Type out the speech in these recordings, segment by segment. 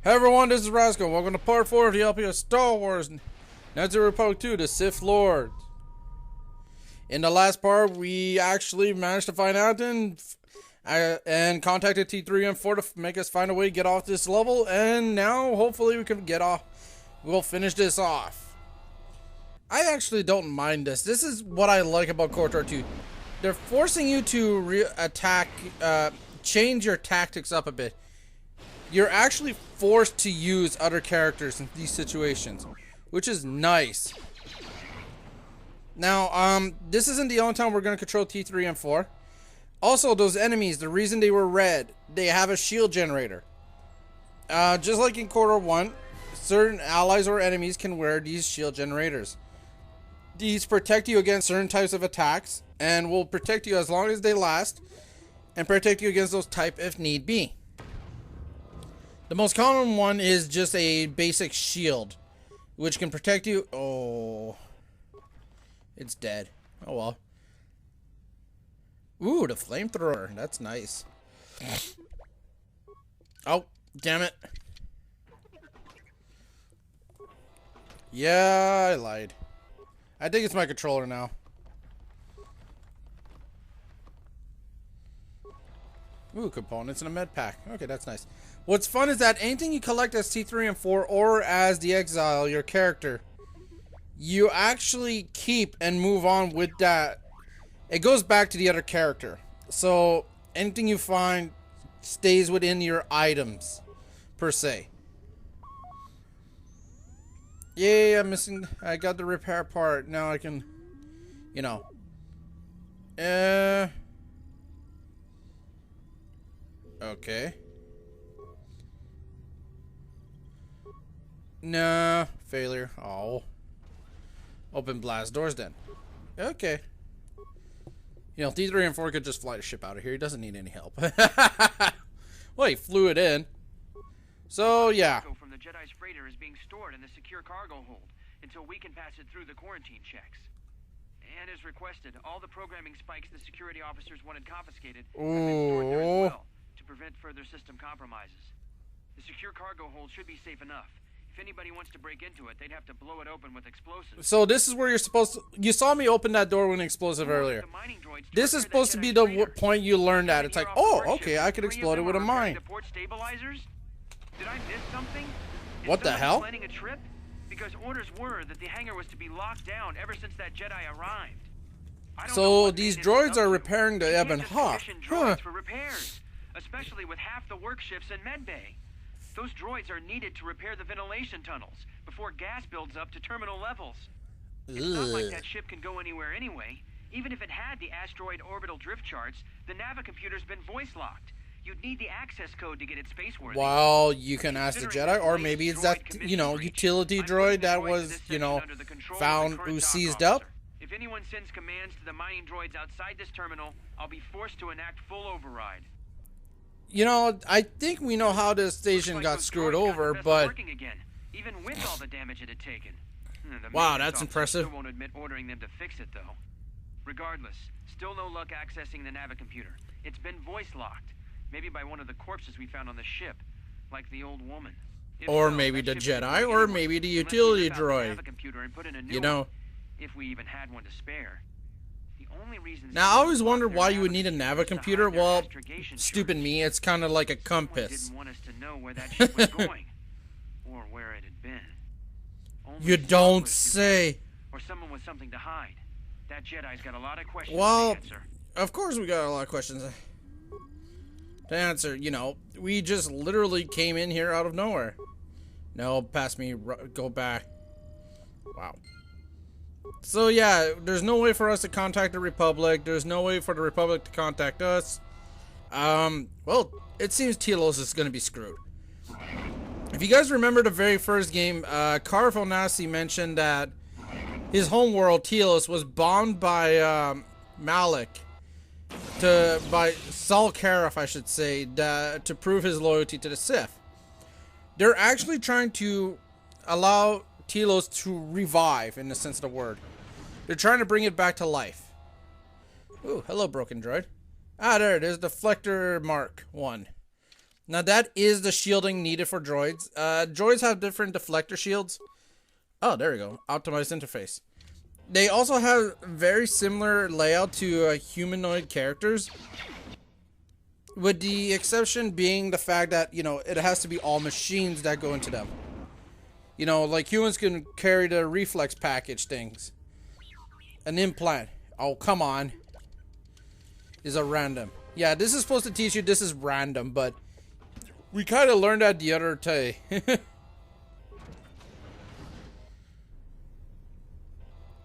Hey everyone, this is Rascal. Welcome to part 4 of the LP of Star Wars Knights of the Republic 2, the Sith Lords. In the last part, we actually managed to find out and contacted T3 and 4 to make us find a way to get off this level, and now hopefully we can get off. We'll finish this off. I actually don't mind this. This is what I like about KotOR 2. They're forcing you to change your tactics up a bit. You're actually forced to use other characters in these situations, which is nice. Now, this isn't the only time we're going to control T3 and 4. Also, those enemies, the reason they were red, they have a shield generator. Just like in KotOR 1, certain allies or enemies can wear these shield generators. These protect you against certain types of attacks, and will protect you as long as they last, and protect you against those types if need be. The most common one is just a basic shield, which can protect you. Oh, it's dead. Oh well. Ooh, the flamethrower. That's nice. Oh, damn it. Yeah, I lied. I think it's my controller now. Ooh, components in a med pack. Okay, that's nice. What's fun is that anything you collect as T3 and 4 or as the Exile, your character, you actually keep and move on with that. It goes back to the other character. So anything you find stays within your items, per se. Yay, I'm missing. I got the repair part. Now I can, you know. Okay. Nah, failure. Oh. Open blast doors then. Okay. You know, T3 and 4 could just fly the ship out of here. He doesn't need any help. Well, he flew it in. So, yeah. From the Jedi's freighter is being stored in the secure cargo hold until we can pass it through the quarantine checks. And as requested, all the programming spikes the security officers wanted confiscated have been stored there as well to prevent further system compromises. The secure cargo hold should be safe enough. If anybody wants to break into it, they'd have to blow it open with explosives. So this is where you're supposed to... You saw me open that door with an explosive earlier. This is supposed to be the point you learn that. It's like, oh, okay, I could explode it with a mine. Did I miss something? What the hell? Planning a trip? Because orders were that the hangar was to be locked down ever since that Jedi arrived. So these droids are repairing the Ebon Hawk. Huh. For repairs, especially with half the work shifts in medbay. Those droids are needed to repair the ventilation tunnels before gas builds up to terminal levels. It's not like that ship can go anywhere anyway. Even if it had the asteroid orbital drift charts, the navicomputer's been voice locked. You'd need the access code to get it spaceworthy. Well, you can ask the Jedi, or maybe it's that, you know, utility droid that was, you know, found who seized up. If anyone sends commands to the mining droids outside this terminal, I'll be forced to enact full override. You know, I think we know how this station got screwed over, but... Again, even with all the damage it had taken. Wow, that's impressive. Still won't admit ordering them to fix it, though. Regardless, still no luck accessing the navicomputer. It's been voice locked. Maybe by one of the corpses we found on the ship, like the old woman. Or maybe the Jedi, or maybe the utility droid. You know. If we even had one to spare. Now, I always wondered why you would need a navicomputer. Well, stupid me, it's kind of like a compass. Didn't want us to know where that ship was going, or where it had been. You don't say. Or someone with something to hide. That Jedi's got a lot of questions to answer. Of course we got a lot of questions to answer. You know, we just literally came in here out of nowhere. No, pass me, go back. Wow. So yeah, there's no way for us to contact the Republic. There's no way for the Republic to contact us. Well, it seems Telos is going to be screwed. If you guys remember the very first game, Carl Nasi mentioned that his homeworld, Telos, was bombed by Malik, by Saul Karif, I should say, to prove his loyalty to the Sith. They're actually trying to allow Telos to revive, in the sense of the word. They're trying to bring it back to life. Ooh, hello, broken droid. Ah, there it is, Deflector Mark 1. Now that is the shielding needed for droids. Droids have different deflector shields. Oh, there we go. Optimized interface. They also have very similar layout to humanoid characters. With the exception being the fact that, you know, it has to be all machines that go into them. You know, like humans can carry the reflex package things. An implant. Oh, come on. Is a random. Yeah, this is supposed to teach you this is random, but we kind of learned that the other day.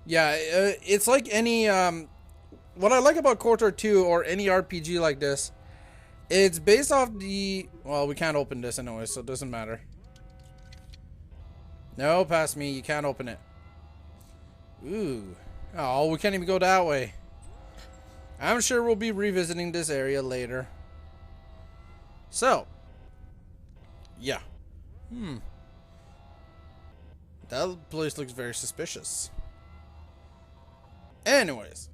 Yeah, it's like any, what I like about KotOR 2 or any RPG like this, it's based off the, well, we can't open this anyway, so it doesn't matter. No, past me, you can't open it. Ooh. Oh, we can't even go that way. I'm sure we'll be revisiting this area later. So. Yeah. That place looks very suspicious. Anyways.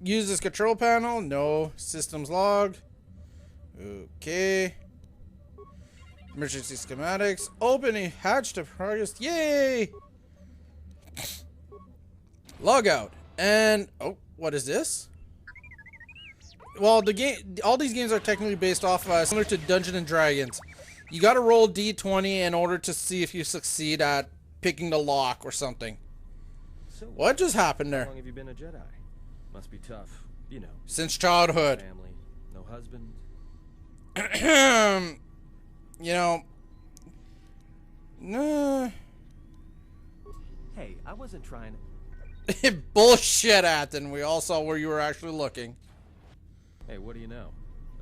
Use this control panel. No. Systems log. Okay. Emergency schematics. Open a hatch to progress. Yay! Log out. And, oh, what is this? Well, the game, all these games are technically based off similar to Dungeons and Dragons. You gotta roll D20 in order to see if you succeed at picking the lock or something. So, what just happened there? How long have you been a Jedi? Must be tough, you know. Since childhood. Family, no husband. You know. Nah. Hey, I wasn't trying to. Bullshit, Athen. We all saw where you were actually looking. Hey, what do you know?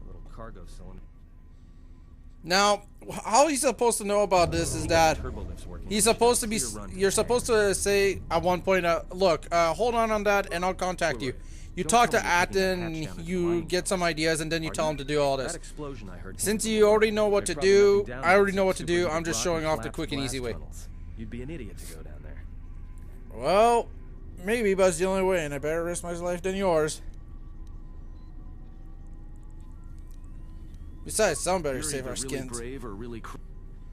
A little cargo cylinder. Now, how he's supposed to know about this is that he's supposed to be. You're supposed to say at one point, "Look, hold on that, and I'll contact you." You talk to Athen, you get some ideas, and then you tell him to do all this. Since you already know what to do, I already know what to do. I'm just showing off the quick and easy way. You'd be an idiot to go down there. Well, maybe, but it's the only way, and I better risk my life than yours. Besides, some better save our skins. Brave or really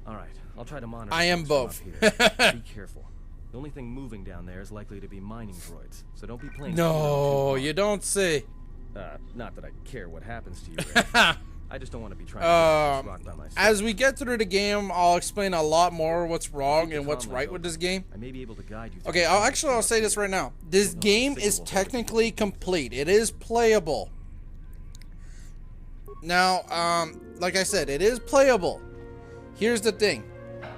all right, I'll try to monitor. I am both. Be careful. The only thing moving down there is likely to be mining droids, so don't be playing. No, you don't say. Not that I care what happens to you. I just don't want to be trying to get rocked by myself. As we get through the game, I'll explain a lot more what's wrong and what's right with this game. I may be able to guide you. Okay, I'll say this right now. This game is technically complete. It is playable. Now, like I said, it is playable. Here's the thing.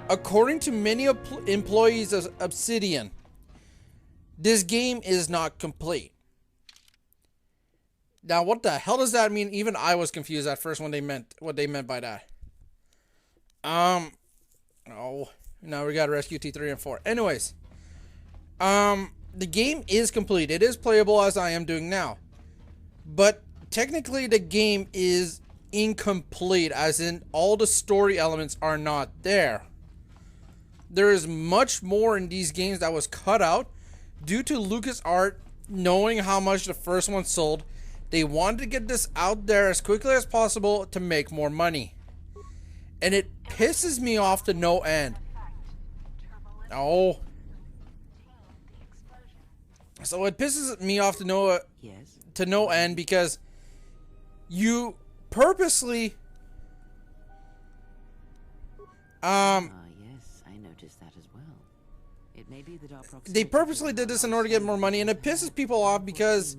According to many employees of Obsidian, this game is not complete. Now, what the hell does that mean? Even I was confused at first when they meant what they meant by that. Oh, now we gotta rescue T3 and 4. Anyways, the game is complete. It is playable as I am doing now, but technically the game is incomplete, as in all the story elements are not there. There is much more in these games that was cut out due to LucasArts knowing how much the first one sold. They wanted to get this out there as quickly as possible to make more money. And it pisses me off to no end. Oh. So it pisses me off to no end because you purposely yes, I noticed that as well. It may be that our they purposely did this in order to get more money, and it pisses people off because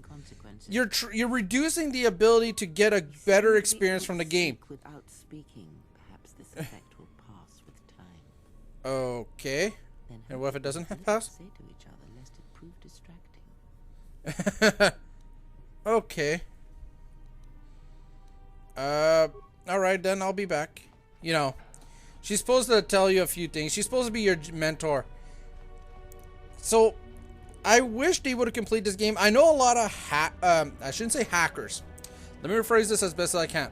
you're reducing the ability to get a better experience from the game. Without speaking, perhaps this effect will pass with time. Okay. And what if it doesn't pass? Say to each other lest it prove distracting. Okay. Alright, then I'll be back. You know, she's supposed to tell you a few things. She's supposed to be your mentor. So, I wish they would have completed this game. I know a lot of I shouldn't say hackers. Let me rephrase this as best as I can.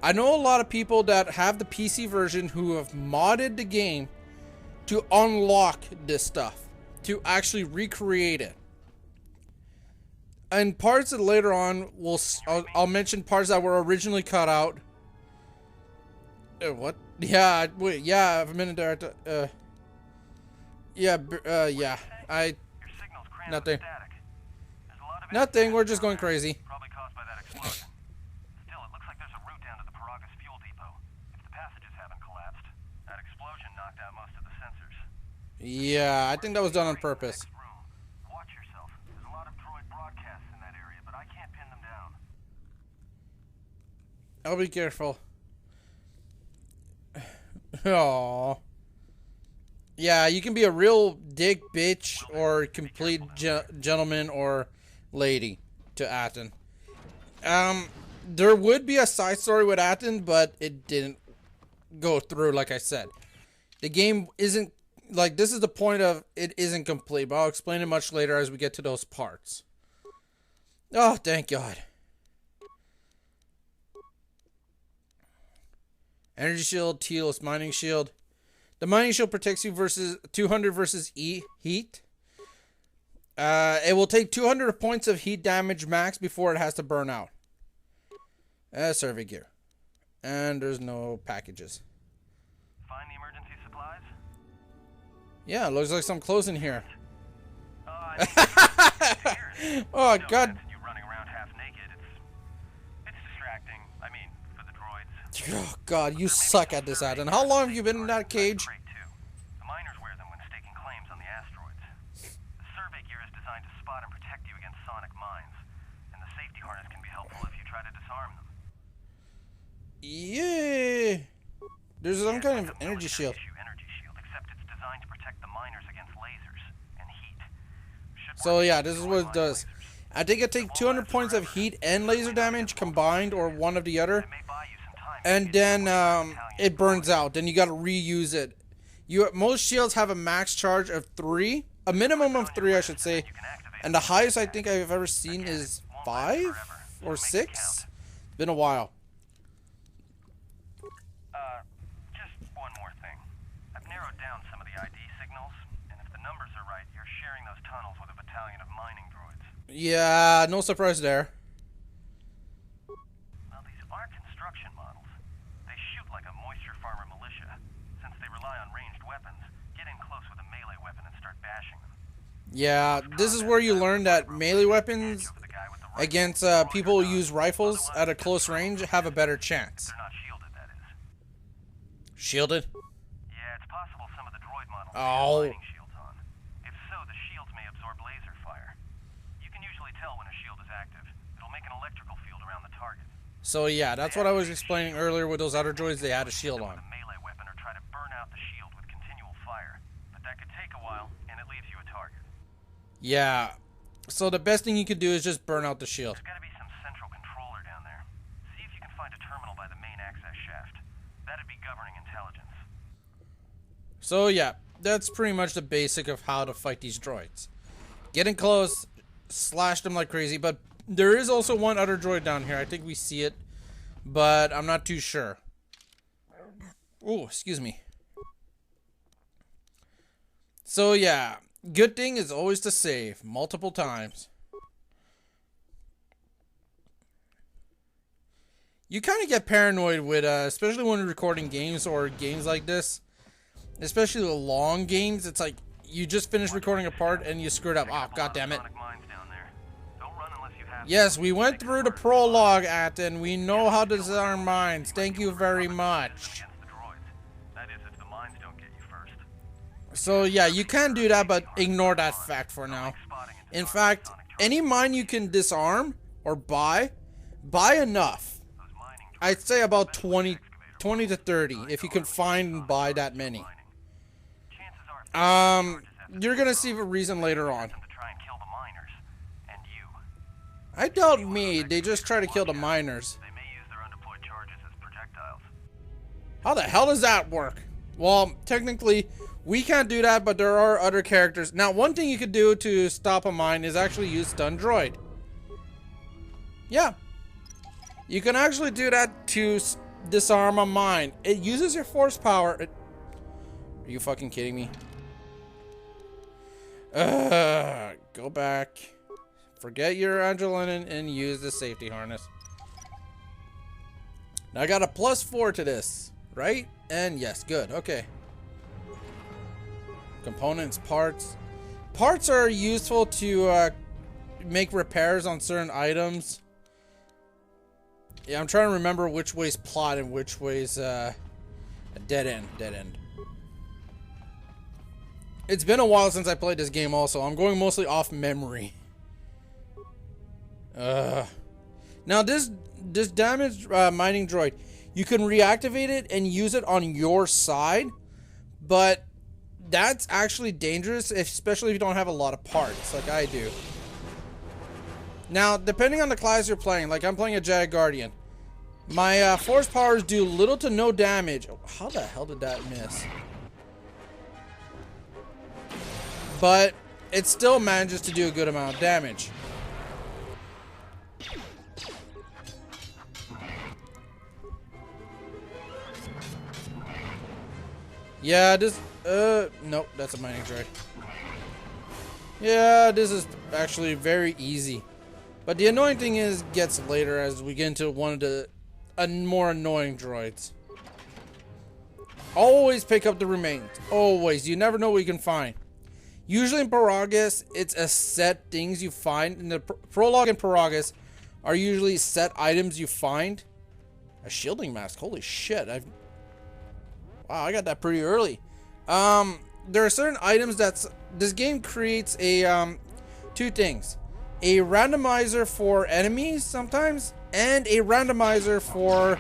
I know a lot of people that have the PC version who have modded the game to unlock this stuff, to actually recreate it. And parts that later on, I'll mention parts that were originally cut out. What? Yeah, wait, yeah, a minute there. Yeah, yeah. Your signal's crammed Nothing. with static. There's a lot of Nothing, we're interference just down going there, crazy. Probably caused by that explosion. Still, it looks like there's a route down to the Paragas fuel depot. If the passages haven't collapsed, that explosion knocked out most of the sensors. Yeah, I think that was done on purpose. Next room. Watch yourself. There's a lot of droid broadcasts in that area, but I can't pin them down. I'll be careful. Aww. Yeah, you can be a real dick bitch or complete gentleman or lady to Atten. There would be a side story with Atten, but it didn't go through, like I said. The game isn't, like, this is the point of it isn't complete, but I'll explain it much later as we get to those parts. Oh, thank God. Energy shield, Telos mining shield. The mining shield protects you versus 200 versus heat. It will take 200 points of heat damage max before it has to burn out. Survey gear. And there's no packages. Find the emergency supplies? Yeah, looks like some clothes in here. I Oh, God. You running around half naked. It's distracting. I mean, for the droids. Oh, God, you suck at this, Atten. How long have you been in that cage? The miners wear them when staking claims on the asteroids. The survey gear is designed to spot and protect you against sonic mines, and the safety harness can be helpful if you try to disarm them. Yeah. There's some kind of energy shield. Energy shield, except it's designed to protect the miners against lasers and heat. So yeah, this is what it does. I think it takes 200 points of heat and laser damage combined, or one of the other, and then it burns out. Then you gotta reuse it. Most shields have a max charge of 3, a minimum of 3, I should say, and the highest I think I've ever seen is 5 or 6. It's been a while. Just one more thing. I've narrowed down some of the ID signals, and if the numbers are right, you're sharing those tunnels with a battalion of mining droids. Yeah, no surprise there. Well, these aren't construction models. They shoot like a moisture farmer militia. Since they rely on ranged weapons, get in close with a melee weapon and start bashing them. Yeah, this is where you learn that melee weapons against people who use rifles at a close range have a better chance. They're not shielded, that is. Shielded? Yeah, it's possible some of the droid models Oh. have mining shields on. If so, the shields may absorb laser fire. You can usually tell when a shield is active. It'll make an electrical field around the target. So yeah, that's what I was explaining earlier with those other droids. They had a shield on. With a melee weapon or try to burn out the shield with continual fire. But that could take a while, and it leaves you a target. Yeah. So the best thing you could do is just burn out the shield. There's gotta be some central controller down there. See if you can find a terminal by the main access shaft. That'd be governing intelligence. So yeah, that's pretty much the basic of how to fight these droids. Get in close, slash them like crazy, but there is also one other droid down here. I think we see it, but I'm not too sure. Oh, excuse me. So yeah, good thing is always to save multiple times. You kind of get paranoid with, especially when you're recording games or games like this. Especially the long games, it's like you just finished recording a part and you screwed up. Oh, god damn it. Yes, we went through the prologue, Atten. We know how to disarm mines. Thank you very much. So yeah, you can do that, but ignore that fact for now. In fact, any mine you can disarm or buy enough. I'd say about 20 to 30 if you can find and buy that many. You're gonna see a reason later on. I doubt me. They just try to kill the miners. How the hell does that work? Well, technically, we can't do that, but there are other characters. Now, one thing you could do to stop a mine is actually use stun droid. Yeah. You can actually do that to disarm a mine. It uses your force power. Are you fucking kidding me? Go back. Forget your adrenaline and use the safety harness. Now I got a +4 to this. right? And yes, good. Okay. Components, parts. Parts are useful to make repairs on certain items. Yeah, I'm trying to remember which way's plot and which way's a dead end. Dead end. It's been a while since I played this game also. I'm going mostly off memory. Now this damaged mining droid, you can reactivate it and use it on your side, but that's actually dangerous, especially if you don't have a lot of parts like I do. Now, depending on the class you're playing, like I'm playing a Jedi Guardian, my force powers do little to no damage. Oh, how the hell did that miss? But it still manages to do a good amount of damage. Yeah, this, nope, that's a mining droid. Yeah, this is actually very easy. But the annoying thing is, gets later as we get into one of the more annoying droids. Always pick up the remains. Always. You never know what you can find. Usually in Paragus, it's a set things you find. In the prologue and Paragus are usually set items you find. A shielding mask. Holy shit. Wow, I got that pretty early. There are certain items this game creates a two things. A randomizer for enemies sometimes, and a randomizer for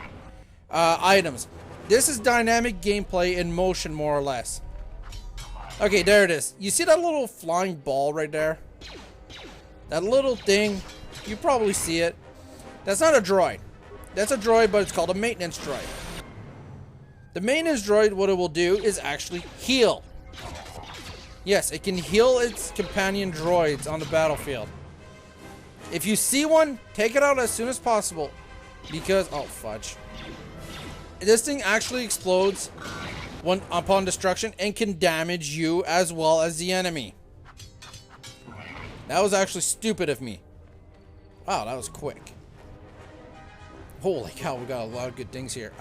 items. This is dynamic gameplay in motion, more or less. Okay, there it is. You see that little flying ball right there? That little thing, you probably see it. That's not a droid. That's a droid, but it's called a maintenance droid. The maintenance droid, what it will do is actually heal. Yes, it can heal its companion droids on the battlefield. If you see one, take it out as soon as possible. Because, oh fudge. This thing actually explodes upon destruction and can damage you as well as the enemy. That was actually stupid of me. Wow, that was quick. Holy cow, we got a lot of good things here.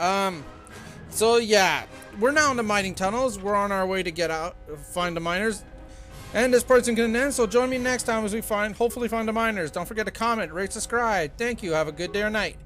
So yeah, we're now in the mining tunnels. We're on our way to get out, find the miners. And this part's going to end, so join me next time as we hopefully find the miners. Don't forget to comment, rate, subscribe. Thank you. Have a good day or night.